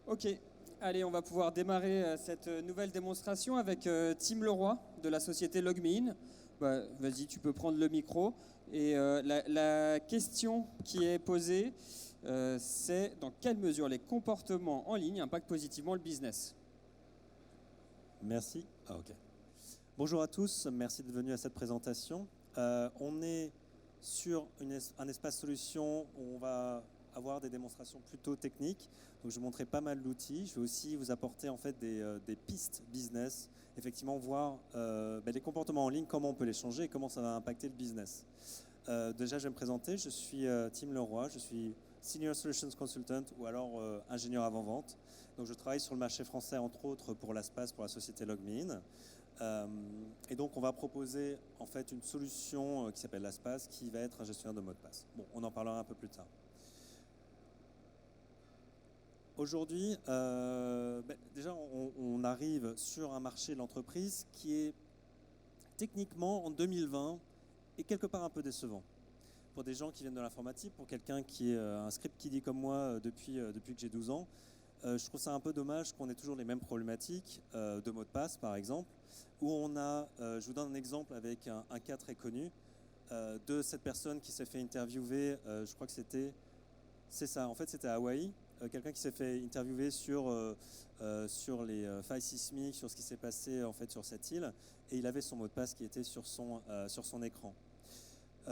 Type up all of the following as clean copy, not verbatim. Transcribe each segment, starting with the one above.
Ok, allez, on va pouvoir démarrer cette nouvelle démonstration avec Tim Leroy de la société LogMeIn. Bah, vas-y, tu peux prendre le micro. Et la question qui est posée, c'est dans quelle mesure les comportements en ligne impactent positivement le business? Merci. Ok. Bonjour à tous, merci d'être venus à cette présentation. On est sur un espace solution où on va avoir des démonstrations plutôt techniques. Donc je vais montrer pas mal d'outils. Je vais aussi vous apporter en fait des pistes business. Effectivement, voir les comportements en ligne, comment on peut les changer et comment ça va impacter le business. Déjà, je vais me présenter. Je suis Tim Leroy. Je suis Senior Solutions Consultant ou alors ingénieur avant-vente. Donc je travaille sur le marché français, entre autres, pour l'ASPAS, pour la société LogMeIn. Et donc, on va proposer en fait une solution qui s'appelle l'ASPAS, qui va être un gestionnaire de mots de passe. Bon, on en parlera un peu plus tard. Aujourd'hui, déjà, on arrive sur un marché de l'entreprise qui est techniquement, en 2020, et quelque part un peu décevant. Pour des gens qui viennent de l'informatique, pour quelqu'un qui est un script qui dit comme moi depuis que j'ai 12 ans, je trouve ça un peu dommage qu'on ait toujours les mêmes problématiques de mots de passe, par exemple, où on a, je vous donne un exemple avec un cas très connu de cette personne qui s'est fait interviewer, je crois que c'est ça, en fait c'était à Hawaï, quelqu'un qui s'est fait interviewer sur les failles sismiques, sur ce qui s'est passé en fait sur cette île, et il avait son mot de passe qui était sur son écran.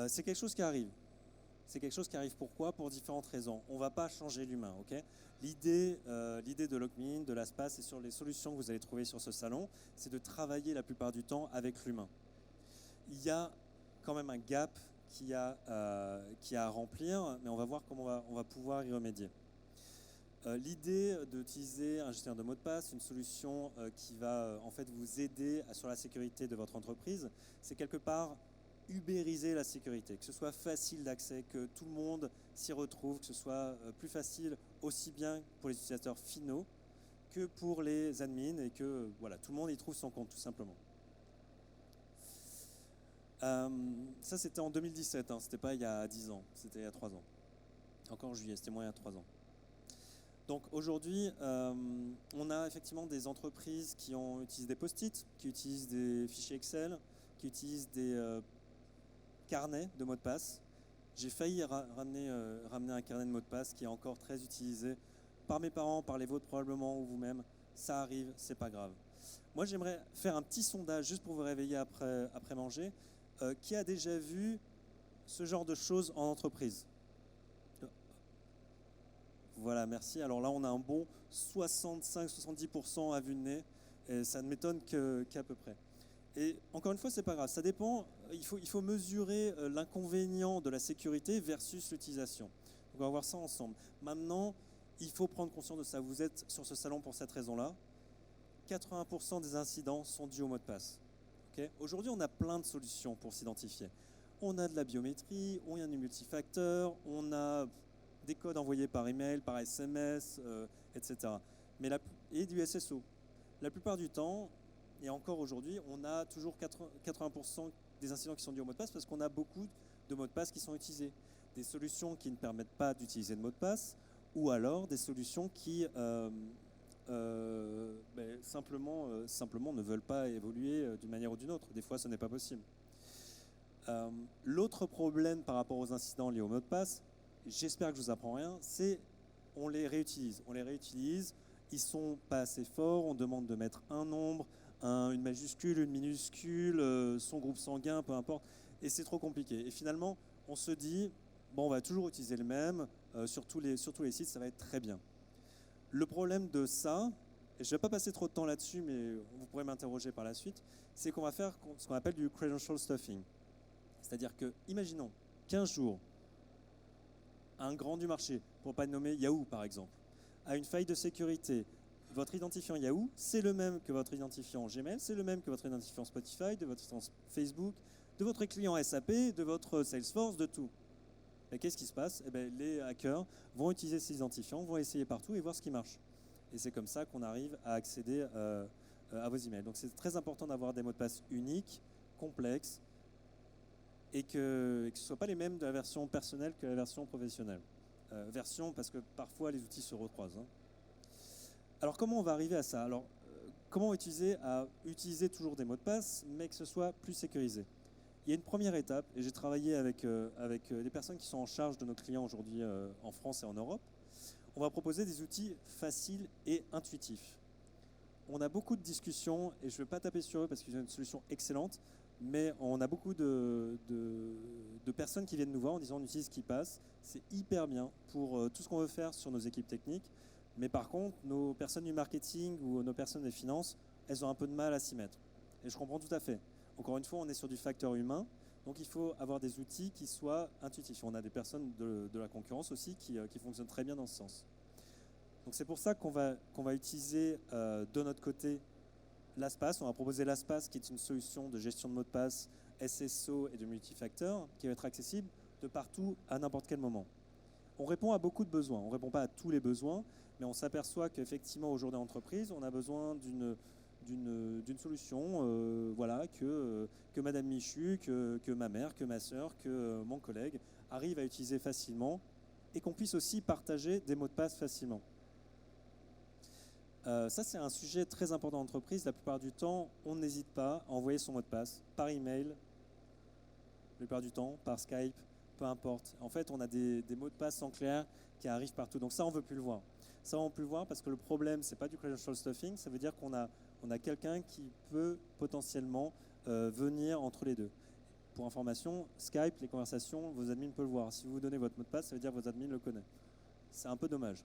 C'est quelque chose qui arrive. C'est quelque chose qui arrive pourquoi? Pour différentes raisons. On ne va pas changer l'humain, ok? L'idée de LogMeIn, de l'ASPAS et sur les solutions que vous allez trouver sur ce salon, c'est de travailler la plupart du temps avec l'humain. Il y a quand même un gap qui a à remplir, mais on va voir comment on va pouvoir y remédier. L'idée d'utiliser un gestionnaire de mots de passe, une solution qui va en fait vous aider sur la sécurité de votre entreprise, c'est quelque part ubériser la sécurité, que ce soit facile d'accès, que tout le monde s'y retrouve, que ce soit plus facile aussi bien pour les utilisateurs finaux que pour les admins et que voilà, tout le monde y trouve son compte tout simplement. Ça c'était en 2017, hein, c'était pas il y a 10 ans, c'était il y a 3 ans. Encore en juillet, c'était moins il y a 3 ans. Donc aujourd'hui, on a effectivement des entreprises qui utilisent des post-it, qui utilisent des fichiers Excel, qui utilisent des carnet de mots de passe. J'ai failli ramener un carnet de mots de passe qui est encore très utilisé par mes parents, par les vôtres probablement ou vous-même. Ça arrive, c'est pas grave. Moi, j'aimerais faire un petit sondage juste pour vous réveiller après manger. Qui a déjà vu ce genre de choses en entreprise? Voilà, merci. Alors là, on a un bon 65-70% à vue de nez. Et ça ne m'étonne qu'à peu près. Et encore une fois, c'est pas grave. Ça dépend. Il faut mesurer l'inconvénient de la sécurité versus l'utilisation. Donc on va voir ça ensemble. Maintenant, il faut prendre conscience de ça. Vous êtes sur ce salon pour cette raison-là. 80% des incidents sont dus au mot de passe. Okay? Aujourd'hui, on a plein de solutions pour s'identifier. On a de la biométrie, on a du multifacteur, on a des codes envoyés par email, par SMS, etc. Et du SSO. La plupart du temps, et encore aujourd'hui, on a toujours 80% des incidents qui sont dus au mot de passe parce qu'on a beaucoup de mots de passe qui sont utilisés. Des solutions qui ne permettent pas d'utiliser de mot de passe ou alors des solutions qui simplement ne veulent pas évoluer d'une manière ou d'une autre. Des fois, ce n'est pas possible. L'autre problème par rapport aux incidents liés au mot de passe, j'espère que je vous apprends rien, c'est on les réutilise. On les réutilise, ils sont pas assez forts, on demande de mettre un nombre, une majuscule, une minuscule, son groupe sanguin, peu importe, et c'est trop compliqué. Et finalement, on se dit, bon, on va toujours utiliser le même, sur tous les sites, ça va être très bien. Le problème de ça, et je ne vais pas passer trop de temps là-dessus, mais vous pourrez m'interroger par la suite, c'est qu'on va faire ce qu'on appelle du credential stuffing. C'est-à-dire que, imaginons, 15 jours, un grand du marché, pour ne pas nommer Yahoo par exemple, a une faille de sécurité. Votre identifiant Yahoo, c'est le même que votre identifiant Gmail, c'est le même que votre identifiant Spotify, de votre identifiant Facebook, de votre client SAP, de votre Salesforce, de tout. Et qu'est-ce qui se passe? Les hackers vont utiliser ces identifiants, vont essayer partout et voir ce qui marche. Et c'est comme ça qu'on arrive à accéder à vos emails. Donc c'est très important d'avoir des mots de passe uniques, complexes, et que ce ne soient pas les mêmes de la version personnelle que la version professionnelle. Version parce que parfois les outils se recroisent. Alors comment on va arriver à ça? Alors comment utiliser toujours des mots de passe, mais que ce soit plus sécurisé? Il y a une première étape, et j'ai travaillé avec des personnes qui sont en charge de nos clients aujourd'hui en France et en Europe. On va proposer des outils faciles et intuitifs. On a beaucoup de discussions, et je ne vais pas taper sur eux parce qu'ils ont une solution excellente, mais on a beaucoup de personnes qui viennent nous voir en disant on utilise KeePass, c'est hyper bien pour tout ce qu'on veut faire sur nos équipes techniques, mais par contre, nos personnes du marketing ou nos personnes des finances, elles ont un peu de mal à s'y mettre. Et je comprends tout à fait. Encore une fois, on est sur du facteur humain, donc il faut avoir des outils qui soient intuitifs. On a des personnes de la concurrence aussi qui fonctionnent très bien dans ce sens. Donc c'est pour ça qu'on va utiliser de notre côté LastPass. On va proposer LastPass qui est une solution de gestion de mots de passe, SSO et de multifacteurs qui va être accessible de partout à n'importe quel moment. On répond à beaucoup de besoins. On ne répond pas à tous les besoins, mais on s'aperçoit qu'effectivement aujourd'hui en entreprise, on a besoin d'une solution voilà, que Madame Michu, que ma mère, que ma sœur, que mon collègue arrive à utiliser facilement et qu'on puisse aussi partager des mots de passe facilement. Ça, c'est un sujet très important en entreprise. La plupart du temps, on n'hésite pas à envoyer son mot de passe par email, la plupart du temps, par Skype, peu importe. En fait, on a des mots de passe en clair qui arrivent partout. Donc ça, on ne veut plus le voir. Ça, on ne veut plus le voir parce que le problème, ce n'est pas du credential stuffing. Ça veut dire qu'on a quelqu'un qui peut potentiellement venir entre les deux. Pour information, Skype, les conversations, vos admins peuvent le voir. Si vous donnez votre mot de passe, ça veut dire que vos admins le connaissent. C'est un peu dommage.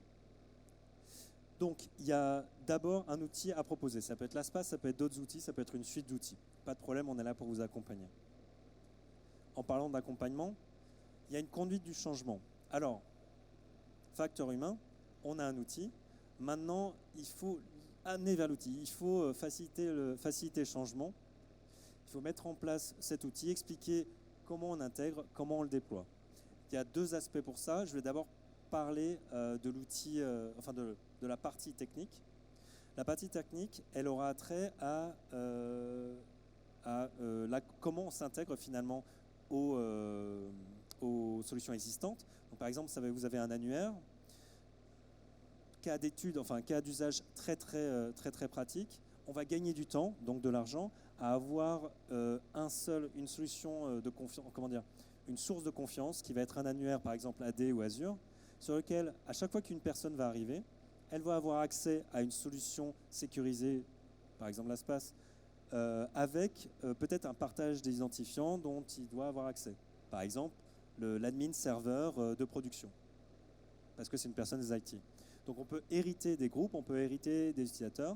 Donc, il y a d'abord un outil à proposer. Ça peut être LastPass, ça peut être d'autres outils, ça peut être une suite d'outils. Pas de problème, on est là pour vous accompagner. En parlant d'accompagnement, il y a une conduite du changement. Alors, facteur humain, on a un outil. Maintenant, il faut amener vers l'outil. Il faut faciliter le changement. Il faut mettre en place cet outil, expliquer comment on intègre, comment on le déploie. Il y a deux aspects pour ça. Je vais d'abord parler de l'outil, de la partie technique. La partie technique, elle aura trait à comment on s'intègre finalement aux solutions existantes. Donc, par exemple, vous avez un annuaire, cas d'étude, cas d'usage très pratique. On va gagner du temps, donc de l'argent, à avoir une solution de confiance, une source de confiance qui va être un annuaire, par exemple AD ou Azure, sur lequel, à chaque fois qu'une personne va arriver, elle va avoir accès à une solution sécurisée, par exemple LastPass, avec peut-être un partage des identifiants dont il doit avoir accès. Par exemple, l'admin serveur de production, parce que c'est une personne des IT. Donc on peut hériter des groupes, on peut hériter des utilisateurs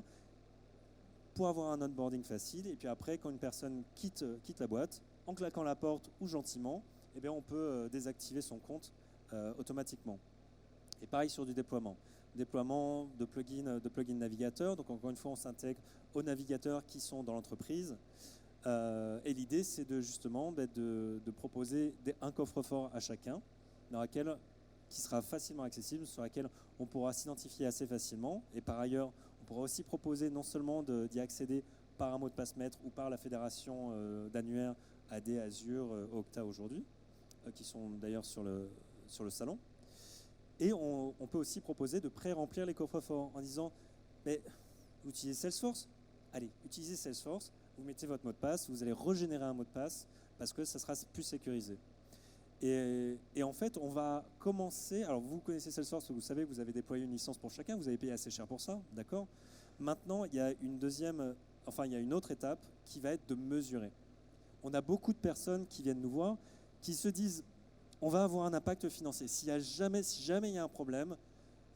pour avoir un onboarding facile. Et puis après, quand une personne quitte la boîte, en claquant la porte ou gentiment, eh bien, on peut désactiver son compte automatiquement. Et pareil sur du déploiement. Déploiement de plugins navigateurs. Donc encore une fois, on s'intègre aux navigateurs qui sont dans l'entreprise. Et l'idée, c'est de proposer un coffre-fort à chacun, qui sera facilement accessible, sur laquelle on pourra s'identifier assez facilement. Et par ailleurs, on pourra aussi proposer non seulement d'y accéder par un mot de passe maître ou par la fédération d'annuaires AD, Azure, Okta aujourd'hui, qui sont d'ailleurs sur le salon. Et on peut aussi proposer de pré-remplir les coffres-forts en disant mais vous utilisez Salesforce? Allez, utilisez Salesforce, vous mettez votre mot de passe, vous allez régénérer un mot de passe parce que ça sera plus sécurisé. Et en fait, on va commencer. Alors, vous connaissez Salesforce, vous savez, vous avez déployé une licence pour chacun, vous avez payé assez cher pour ça, d'accord? Maintenant, il y a une autre étape qui va être de mesurer. On a beaucoup de personnes qui viennent nous voir, qui se disent on va avoir un impact financier. Si jamais il y a un problème,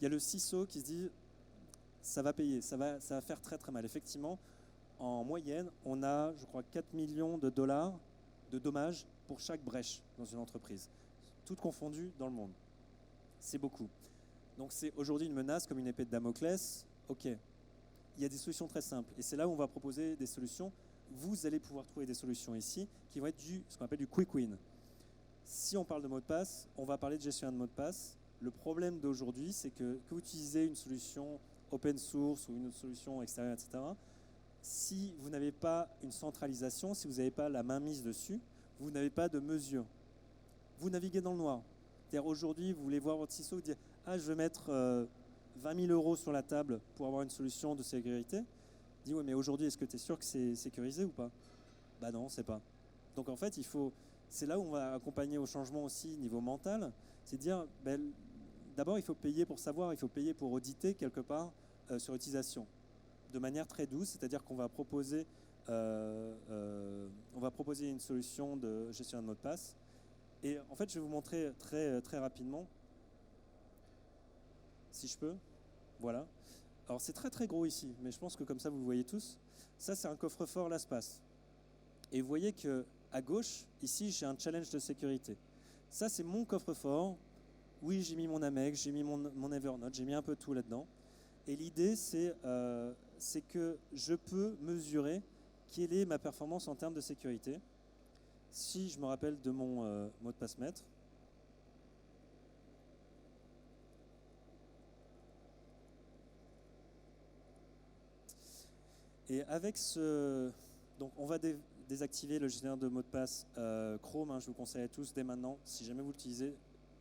il y a le CISO qui se dit ça va payer, ça va faire très très mal. Effectivement, en moyenne, on a, je crois, 4 millions de dollars de dommages pour chaque brèche dans une entreprise, toutes confondues dans le monde. C'est beaucoup. Donc c'est aujourd'hui une menace comme une épée de Damoclès. Ok, il y a des solutions très simples. Et c'est là où on va proposer des solutions. Vous allez pouvoir trouver des solutions ici qui vont être ce qu'on appelle du quick win. Si on parle de mot de passe, on va parler de gestionnaire de mot de passe. Le problème d'aujourd'hui, c'est que vous utilisez une solution open source ou une autre solution extérieure, etc., si vous n'avez pas une centralisation, si vous n'avez pas la main mise dessus, vous n'avez pas de mesure. Vous naviguez dans le noir. C'est-à-dire aujourd'hui, vous voulez voir votre CISO, vous dire « Ah, je veux mettre 20 000 € sur la table pour avoir une solution de sécurité. Dis ouais, mais aujourd'hui, est-ce que tu es sûr que c'est sécurisé ou pas? Bah non, c'est pas. Donc en fait, c'est là où on va accompagner au changement aussi niveau mental, c'est dire, ben, d'abord il faut payer pour savoir, il faut payer pour auditer quelque part sur l'utilisation, de manière très douce, c'est-à-dire qu'on va proposer une solution de gestion de mot de passe. Et en fait, je vais vous montrer très rapidement, si je peux. Voilà. Alors c'est très gros ici, mais je pense que comme ça vous le voyez tous. Ça c'est un coffre-fort LastPass. Et vous voyez que à gauche, ici j'ai un challenge de sécurité. Ça c'est mon coffre-fort. Oui, j'ai mis mon Amex, j'ai mis mon Evernote, j'ai mis un peu tout là-dedans. Et l'idée c'est que je peux mesurer quelle est ma performance en termes de sécurité. Si je me rappelle de mon mot de passe maître. Et avec donc on va désactiver le gestionnaire de mots de passe Chrome. Hein, je vous conseille à tous dès maintenant, si jamais vous l'utilisez,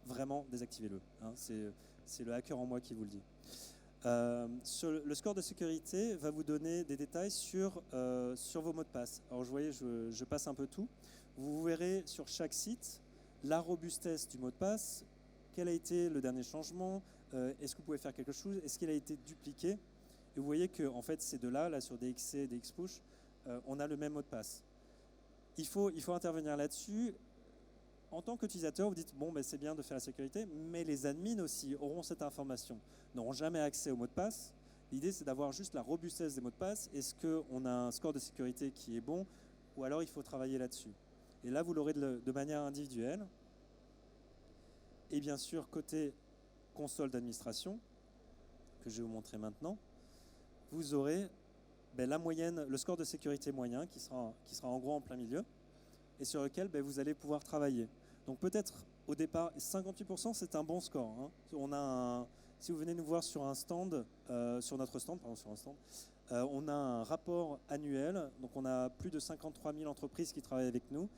vraiment désactivez-le. Hein, c'est le hacker en moi qui vous le dit. Le score de sécurité va vous donner des détails sur vos mots de passe. Alors je passe un peu tout. Vous verrez sur chaque site la robustesse du mot de passe, quel a été le dernier changement, est-ce que vous pouvez faire quelque chose, est-ce qu'il a été dupliqué. Et vous voyez que en fait, ces deux-là, sur DXC et DXPush, on a le même mot de passe. Il faut intervenir là-dessus. En tant qu'utilisateur, vous dites, bon, ben, c'est bien de faire la sécurité, mais les admins aussi auront cette information, n'auront jamais accès au mot de passe. L'idée, c'est d'avoir juste la robustesse des mots de passe. Est-ce qu'on a un score de sécurité qui est bon, ou alors il faut travailler là-dessus. Et là, vous l'aurez de manière individuelle. Et bien sûr, côté console d'administration, que je vais vous montrer maintenant, vous aurez la moyenne, le score de sécurité moyen qui sera en gros en plein milieu et sur lequel vous allez pouvoir travailler. Donc peut-être au départ, 58% c'est un bon score. Hein. Si vous venez nous voir sur un stand, sur notre stand, on a un rapport annuel, donc on a plus de 53 000 entreprises qui travaillent avec nous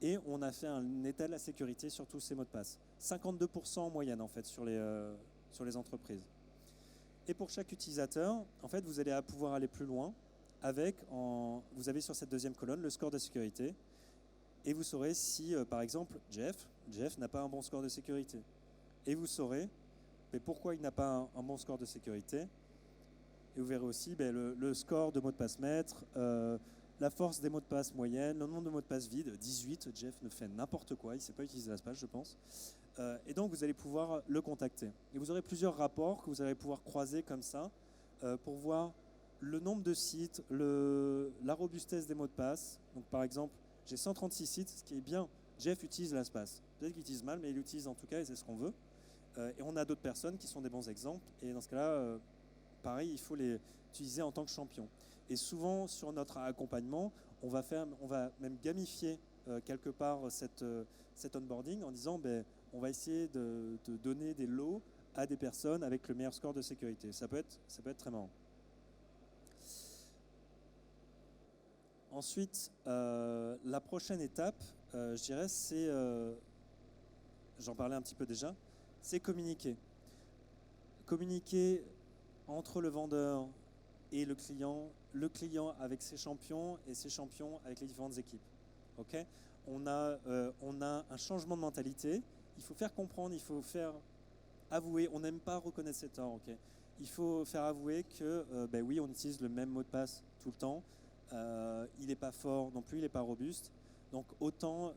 et on a fait un état de la sécurité sur tous ces mots de passe. 52% en moyenne en fait sur les entreprises. Et pour chaque utilisateur, en fait, vous allez pouvoir aller plus loin vous avez sur cette deuxième colonne le score de sécurité et vous saurez si, par exemple, Jeff n'a pas un bon score de sécurité. Et vous saurez pourquoi il n'a pas un bon score de sécurité. Et vous verrez aussi le score de mot de passe maître, la force des mots de passe moyenne, le nombre de mots de passe vides, 18, Jeff ne fait n'importe quoi, il ne sait pas utiliser LastPass, je pense. Et donc vous allez pouvoir le contacter. Et vous aurez plusieurs rapports que vous allez pouvoir croiser comme ça pour voir le nombre de sites, la robustesse des mots de passe. Donc par exemple, j'ai 136 sites, ce qui est bien. Jeff utilise LastPass. Peut-être qu'il utilise mal, mais il l'utilise en tout cas et c'est ce qu'on veut. Et on a d'autres personnes qui sont des bons exemples. Et dans ce cas-là, pareil, il faut les utiliser en tant que champion. Et souvent, sur notre accompagnement, on va même gamifier quelque part cet onboarding en disant on va essayer de donner des lots à des personnes avec le meilleur score de sécurité. Ça peut être très marrant. Ensuite, la prochaine étape, je dirais, c'est, j'en parlais un petit peu déjà, c'est communiquer. Communiquer entre le vendeur et le client avec ses champions et ses champions avec les différentes équipes. Okay, on a un changement de mentalité. Il faut faire comprendre, il faut faire avouer. On n'aime pas reconnaître ses torts. Okay, il faut faire avouer que oui, on utilise le même mot de passe tout le temps. Il n'est pas fort non plus, il n'est pas robuste. Donc autant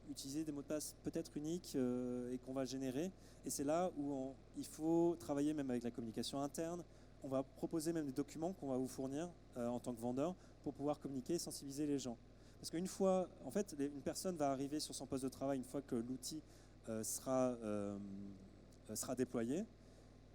utiliser des mots de passe peut-être uniques et qu'on va générer. Et c'est là où il faut travailler même avec la communication interne. On va proposer même des documents qu'on va vous fournir en tant que vendeur pour pouvoir communiquer et sensibiliser les gens. Parce qu'une fois, en fait, une personne va arriver sur son poste de travail une fois que l'outil sera déployé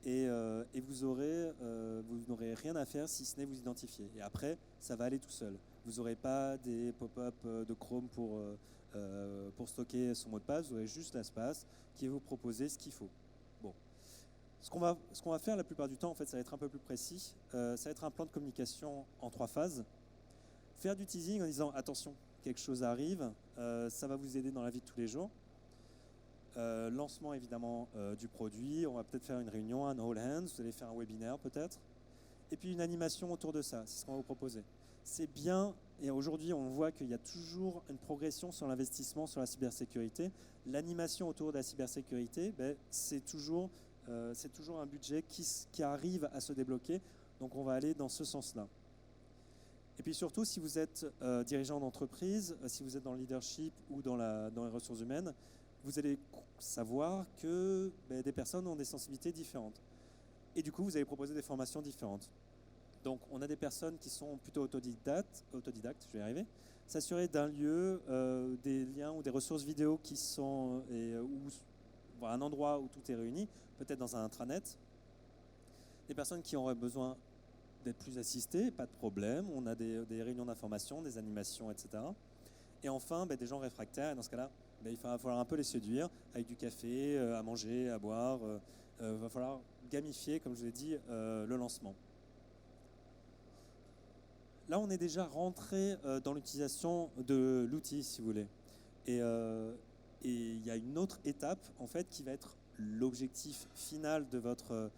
et vous n'aurez rien à faire si ce n'est vous identifier. Et après, ça va aller tout seul. Vous n'aurez pas des pop-up de Chrome pour stocker son mot de passe. Vous aurez juste LastPass qui va vous proposer ce qu'il faut. Bon. Ce qu'on va faire la plupart du temps, en fait, ça va être un peu plus précis. Ça va être un plan de communication en 3 phases. Faire du teasing en disant attention, quelque chose arrive, ça va vous aider dans la vie de tous les jours. lancement évidemment du produit, on va peut-être faire une réunion, un all hands, vous allez faire un webinaire peut-être, et puis une animation autour de ça, c'est ce qu'on va vous proposer. C'est bien, et aujourd'hui on voit qu'il y a toujours une progression sur l'investissement sur la cybersécurité. L'animation autour de la cybersécurité, c'est toujours un budget qui arrive à se débloquer, donc on va aller dans ce sens-là. Et puis surtout, si vous êtes dirigeant d'entreprise, si vous êtes dans le leadership ou dans les ressources humaines, vous allez savoir que des personnes ont des sensibilités différentes. Et du coup, vous allez proposer des formations différentes. Donc, on a des personnes qui sont plutôt autodidactes, je vais y arriver, s'assurer d'un lieu, des liens ou des ressources vidéo qui sont, un endroit où tout est réuni, peut-être dans un intranet. Des personnes qui auraient besoin d'être plus assistées, pas de problème, on a des réunions d'information, des animations, etc. Et enfin, des gens réfractaires, et dans ce cas-là, il va falloir un peu les séduire avec du café, à manger, à boire. Il va falloir gamifier, comme je vous ai dit, le lancement. Là, on est déjà rentré dans l'utilisation de l'outil, si vous voulez. Et il y a une autre étape, en fait, qui va être l'objectif final de votre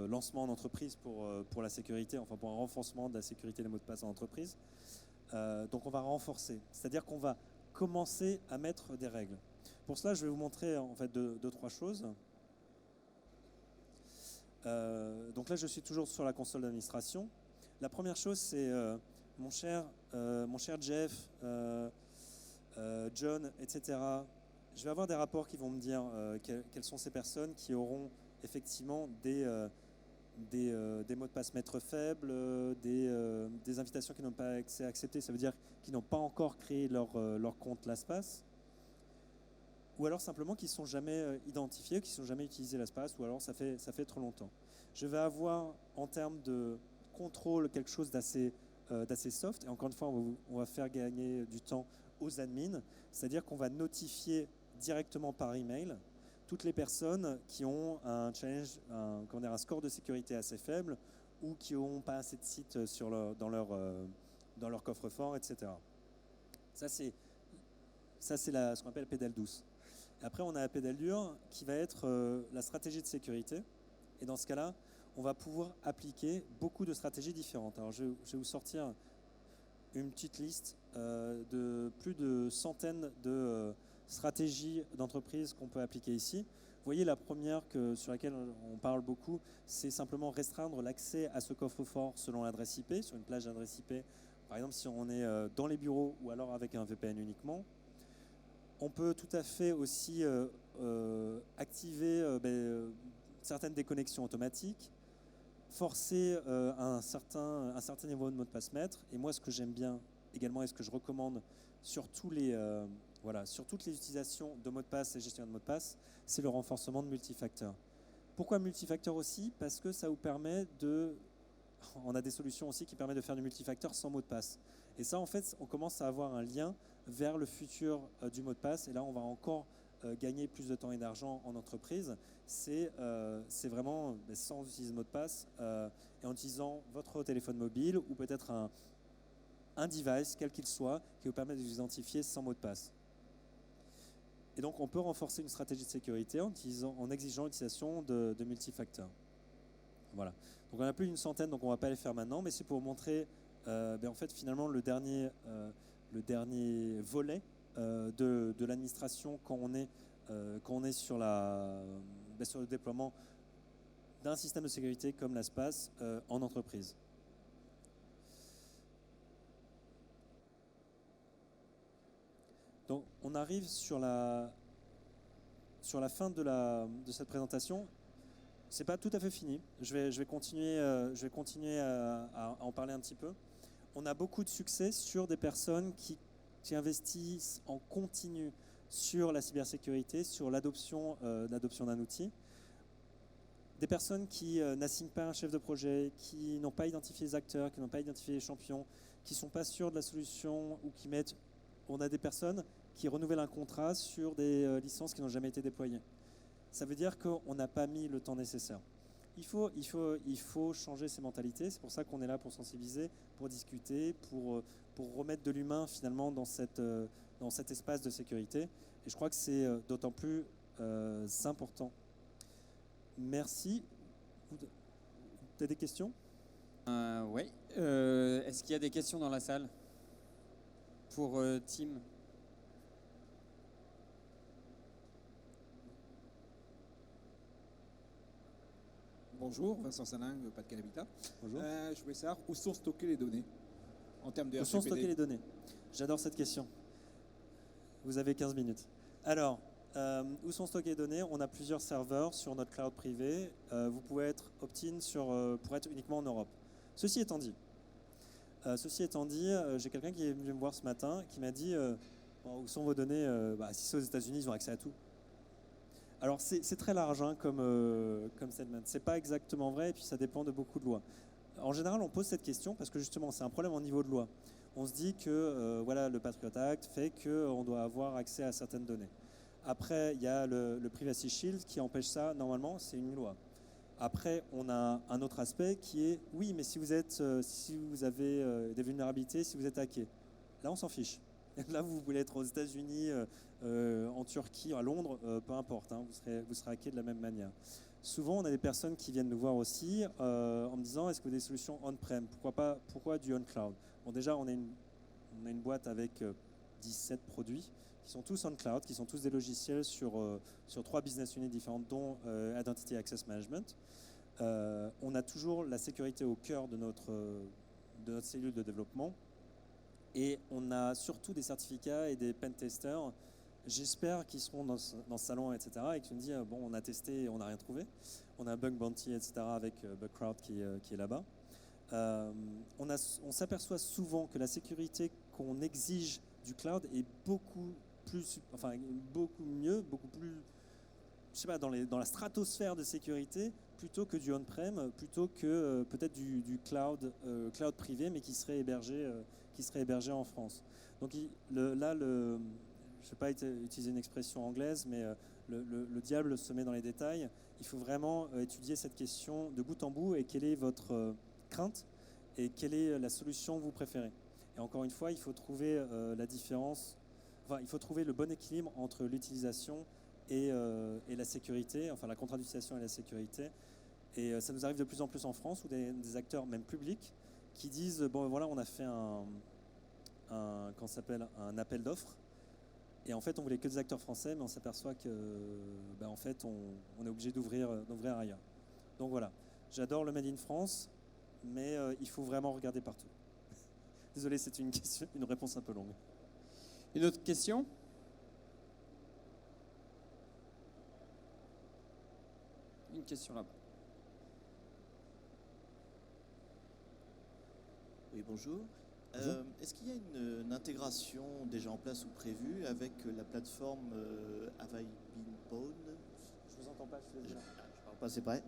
lancement en entreprise pour la sécurité, enfin pour un renforcement de la sécurité des mots de passe en entreprise. Donc on va renforcer, c'est-à-dire qu'on va commencer à mettre des règles. Pour cela, je vais vous montrer en fait deux, trois choses. Donc là, je suis toujours sur la console d'administration. La première chose, c'est mon cher Jeff, John, etc. Je vais avoir des rapports qui vont me dire quelles sont ces personnes qui auront effectivement des mots de passe maîtres faibles, des invitations qui n'ont pas été acceptées, ça veut dire qu'ils n'ont pas encore créé leur compte LastPass, ou alors simplement qu'ils ne sont jamais identifiés, qu'ils ne sont jamais utilisé LastPass, ou alors ça fait trop longtemps. Je vais avoir en termes de contrôle quelque chose d'assez soft, et encore une fois on va faire gagner du temps aux admins, c'est-à-dire qu'on va notifier directement par email toutes les personnes qui ont un challenge, un score de sécurité assez faible ou qui n'ont pas assez de sites dans leur coffre-fort, etc. Ça, c'est ce qu'on appelle pédale douce. Et après, on a la pédale dure qui va être la stratégie de sécurité. Et dans ce cas-là, on va pouvoir appliquer beaucoup de stratégies différentes. Alors, je vais vous sortir une petite liste de plus de centaines de stratégies d'entreprise qu'on peut appliquer ici. Vous voyez, la première sur laquelle on parle beaucoup, c'est simplement restreindre l'accès à ce coffre-fort selon l'adresse IP, sur une plage d'adresse IP. Par exemple, si on est dans les bureaux ou alors avec un VPN uniquement. On peut tout à fait aussi activer certaines déconnexions automatiques, forcer un certain niveau de mot de passe maître. Et moi, ce que j'aime bien également et ce que je recommande sur toutes les utilisations de mots de passe et gestion de mots de passe, c'est le renforcement de multifacteurs. Pourquoi multifacteur aussi? Parce que ça vous permet on a des solutions aussi qui permettent de faire du multifacteur sans mot de passe. Et ça, en fait, on commence à avoir un lien vers le futur du mot de passe. Et là, on va encore gagner plus de temps et d'argent en entreprise. C'est vraiment sans utiliser de mot de passe et en utilisant votre téléphone mobile ou peut-être un device, quel qu'il soit, qui vous permet de vous identifier sans mot de passe. Et donc, on peut renforcer une stratégie de sécurité en exigeant l'utilisation de multifacteurs. Voilà. Donc, on a plus d'une centaine, donc on ne va pas les faire maintenant, mais c'est pour vous montrer, en fait, finalement, le dernier volet de l'administration quand on est sur le déploiement d'un système de sécurité comme LastPass en entreprise. Donc, on arrive sur la fin de cette présentation. C'est pas tout à fait fini. Je vais continuer à en parler un petit peu. On a beaucoup de succès sur des personnes qui investissent en continu sur la cybersécurité, sur l'adoption d'un outil. Des personnes qui n'assignent pas un chef de projet, qui n'ont pas identifié les acteurs, qui n'ont pas identifié les champions, qui ne sont pas sûrs de la solution ou qui mettent... On a des personnes qui renouvellent un contrat sur des licences qui n'ont jamais été déployées. Ça veut dire qu'on n'a pas mis le temps nécessaire. Il faut changer ces mentalités. C'est pour ça qu'on est là pour sensibiliser, pour discuter, pour remettre de l'humain finalement dans cet espace de sécurité. Et je crois que c'est d'autant plus important. Merci. Tu as des questions? Oui. Est-ce qu'il y a des questions dans la salle pour Tim? Bonjour, Vincent Salin, Pas-de-Calais Habitat. Bonjour. Je voulais savoir où sont stockées les données en termes de Où sont stockées RGPD. les données? J'adore cette question. Vous avez 15 minutes. Alors, où sont stockées les données? On a plusieurs serveurs sur notre cloud privé. Vous pouvez être opt-in pour être uniquement en Europe. Ceci étant dit, j'ai quelqu'un qui est venu me voir ce matin qui m'a dit bon, où sont vos données? Si c'est aux États-Unis, ils ont accès à tout. Alors c'est très large hein, comme statement. C'est pas exactement vrai et puis ça dépend de beaucoup de lois. En général, on pose cette question parce que justement, c'est un problème au niveau de loi. On se dit que voilà, le Patriot Act fait qu'on doit avoir accès à certaines données. Après, il y a le Privacy Shield qui empêche ça. Normalement, c'est une loi. Après, on a un autre aspect qui est oui, mais si vous avez des vulnérabilités, si vous êtes hacké, là, on s'en fiche. Là, vous voulez être aux États-Unis, en Turquie, à Londres, peu importe, hein, vous serez hacké de la même manière. Souvent, on a des personnes qui viennent nous voir aussi en me disant est-ce que vous avez des solutions on-prem? Pourquoi du on-cloud? Bon, déjà, on a une boîte avec 17 produits qui sont tous on-cloud, qui sont tous des logiciels sur 3 business units différentes, dont Identity Access Management. On a toujours la sécurité au cœur de notre cellule de développement. Et on a surtout des certificats et des pen testers. J'espère qu'ils seront dans ce salon, etc. Et qu'ils me disent bon, on a testé et on n'a rien trouvé. On a un bug bounty, etc. avec Bugcrowd qui est là-bas. On s'aperçoit souvent que la sécurité qu'on exige du cloud est beaucoup mieux, beaucoup plus, je sais pas, dans la stratosphère de sécurité, plutôt que du on-prem, plutôt que peut-être du cloud privé, mais qui serait hébergé en France. Donc je ne vais pas utiliser une expression anglaise, mais le diable se met dans les détails. Il faut vraiment étudier cette question de bout en bout et quelle est votre crainte et quelle est la solution que vous préférez. Et encore une fois, il faut trouver il faut trouver le bon équilibre entre l'utilisation et la sécurité, enfin la contre-utilisation et la sécurité. Et ça nous arrive de plus en plus en France, où des acteurs même publics qui disent bon voilà, on a fait un appel d'offres et en fait on voulait que des acteurs français, mais on s'aperçoit que en fait on est obligé d'ouvrir ailleurs. Donc voilà, j'adore le Made in France, mais il faut vraiment regarder partout. Désolé, c'est une réponse un peu longue. Une autre question? Une question là-bas. Oui, bonjour. Est-ce qu'il y a une intégration déjà en place ou prévue avec la plateforme Have I Been Pwned? Je vous entends pas, je suis désolé. Je parle pas, c'est pareil.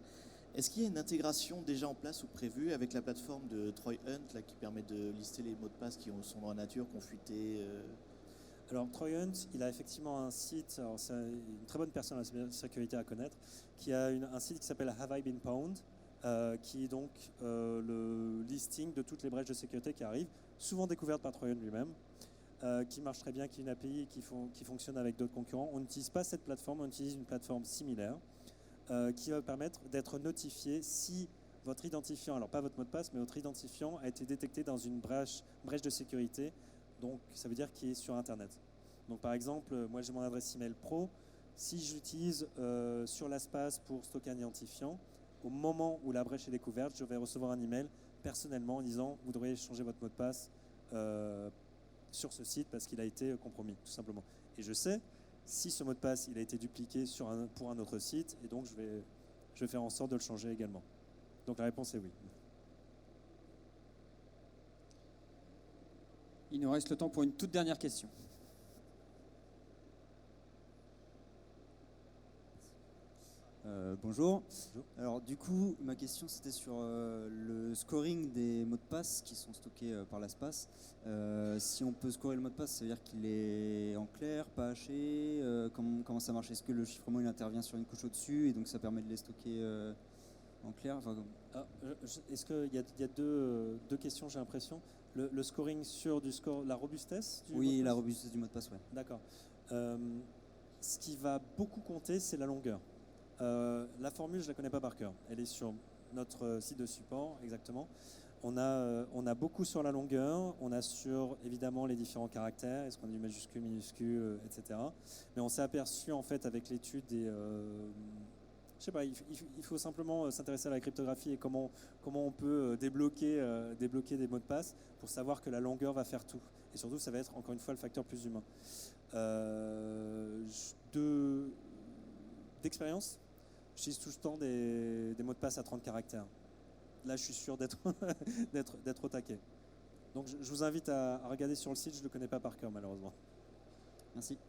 Est-ce qu'il y a une intégration déjà en place ou prévue avec la plateforme de Troy Hunt là, qui permet de lister les mots de passe qui sont dans la nature, qui ont fuité Alors Troy Hunt, il a effectivement un site, alors c'est une très bonne personne en sécurité à connaître, qui a un site qui s'appelle Have I Been Pwned, qui est donc le listing de toutes les brèches de sécurité qui arrivent, souvent découvertes par Troy Hunt lui-même, qui marche très bien, qui est une API qui fonctionne avec d'autres concurrents. On n'utilise pas cette plateforme, on utilise une plateforme similaire qui va permettre d'être notifié si votre identifiant, alors pas votre mot de passe, mais votre identifiant a été détecté dans une brèche de sécurité. Donc, ça veut dire qu'il est sur Internet. Donc, par exemple, moi, j'ai mon adresse email pro. Si j'utilise sur l'espace pour stocker un identifiant, au moment où la brèche est découverte, je vais recevoir un email personnellement en disant « Vous devriez changer votre mot de passe sur ce site parce qu'il a été compromis, tout simplement. » Et je sais si ce mot de passe il a été dupliqué pour un autre site, et donc je vais faire en sorte de le changer également. Donc, la réponse est oui. Il nous reste le temps pour une toute dernière question. Bonjour. Alors du coup, ma question c'était sur le scoring des mots de passe qui sont stockés par l'espace. Si on peut scorer le mot de passe, ça veut dire qu'il est en clair, pas haché, comment ça marche? Est-ce que le chiffrement il intervient sur une couche au-dessus et donc ça permet de les stocker en clair? Est-ce qu'il y a deux questions, j'ai l'impression? Le scoring sur la robustesse du mot de Oui, passe? la robustesse du mot de passe, ouais. D'accord. ce qui va beaucoup compter, c'est la longueur. La formule, je ne la connais pas par cœur. Elle est sur notre site de support, exactement. On a beaucoup sur la longueur, on a sur évidemment les différents caractères, est-ce qu'on a du majuscule, minuscule, etc. Mais on s'est aperçu en fait avec l'étude des... je sais pas, il faut simplement s'intéresser à la cryptographie et comment on peut débloquer des mots de passe pour savoir que la longueur va faire tout. Et surtout, ça va être encore une fois le facteur plus humain. D'expérience, j'utilise tout le temps des mots de passe à 30 caractères. Là, je suis sûr d'être au taquet. Donc, je vous invite à regarder sur le site. Je ne le connais pas par cœur, malheureusement. Merci.